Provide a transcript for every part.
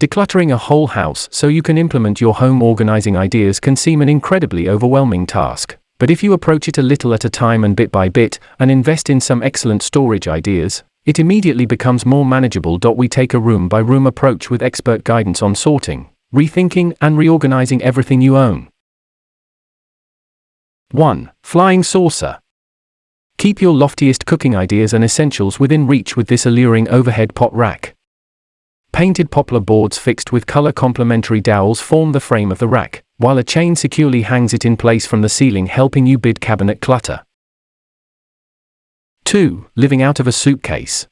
Decluttering a whole house so you can implement your home organizing ideas can seem an incredibly overwhelming task. But if you approach it a little at a time and bit by bit, and invest in some excellent storage ideas, it immediately becomes more manageable. We take a room-by-room approach with expert guidance on sorting, rethinking, and reorganizing everything you own. 1. Flying saucer. Keep your loftiest cooking ideas and essentials within reach with this alluring overhead pot rack. Painted poplar boards fixed with color-complementary dowels form the frame of the rack, while a chain securely hangs it in place from the ceiling, helping you bid cabinet clutter. 2. Living out of a suitcase.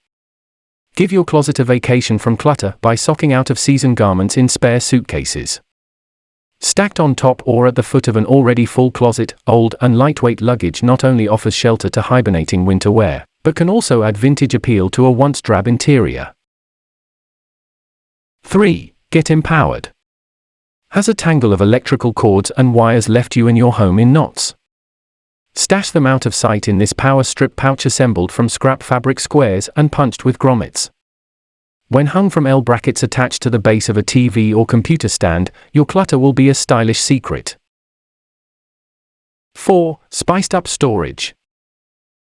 Give your closet a vacation from clutter by socking out-of-season garments in spare suitcases. Stacked on top or at the foot of an already full closet, old and lightweight luggage not only offers shelter to hibernating winter wear, but can also add vintage appeal to a once drab interior. 3. Get empowered. Has a tangle of electrical cords and wires left you and your home in knots? Stash them out of sight in this power strip pouch assembled from scrap fabric squares and punched with grommets. When hung from L brackets attached to the base of a TV or computer stand, your clutter will be a stylish secret. 4. Spiced up storage.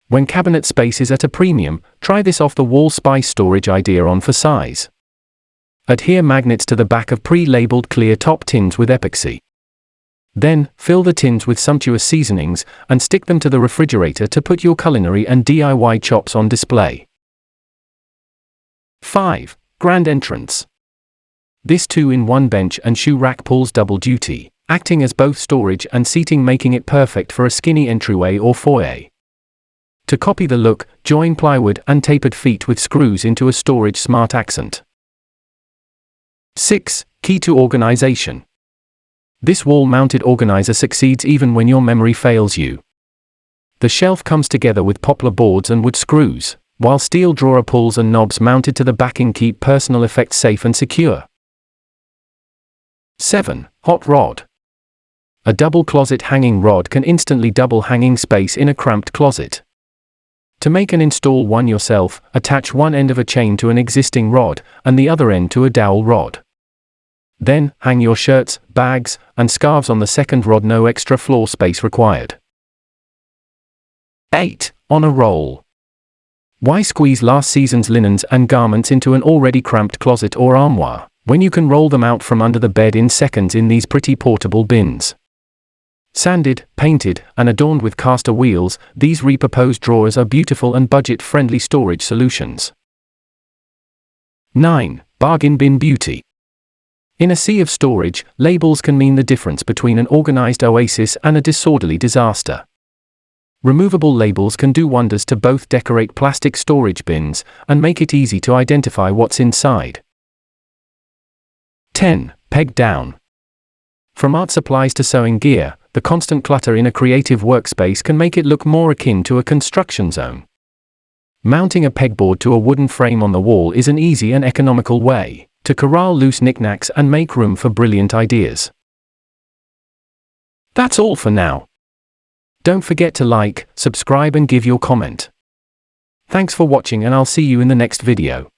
When cabinet space is at a premium, try this off-the-wall spice storage idea on for size. Adhere magnets to the back of pre-labeled clear top tins with epoxy. Then, fill the tins with sumptuous seasonings, and stick them to the refrigerator to put your culinary and DIY chops on display. 5. Grand entrance. This 2-in-1 bench and shoe rack pulls double duty, acting as both storage and seating, making it perfect for a skinny entryway or foyer. To copy the look, join plywood and tapered feet with screws into a storage smart accent. 6. Key to organization. This wall-mounted organizer succeeds even when your memory fails you. The shelf comes together with poplar boards and wood screws, while steel drawer pulls and knobs mounted to the backing keep personal effects safe and secure. 7. Hot rod. A double closet hanging rod can instantly double hanging space in a cramped closet. To make and install one yourself, attach one end of a chain to an existing rod, and the other end to a dowel rod. Then, hang your shirts, bags, and scarves on the second rod, no extra floor space required. 8. On a roll. Why squeeze last season's linens and garments into an already cramped closet or armoire, when you can roll them out from under the bed in seconds in these pretty portable bins? Sanded, painted, and adorned with caster wheels, these repurposed drawers are beautiful and budget-friendly storage solutions. 9. Bargain bin beauty. In a sea of storage, labels can mean the difference between an organized oasis and a disorderly disaster. Removable labels can do wonders to both decorate plastic storage bins and make it easy to identify what's inside. 10. Peg down. From art supplies to sewing gear, the constant clutter in a creative workspace can make it look more akin to a construction zone. Mounting a pegboard to a wooden frame on the wall is an easy and economical way to corral loose knickknacks and make room for brilliant ideas. That's all for now. Don't forget to like, subscribe and give your comment. Thanks for watching, and I'll see you in the next video.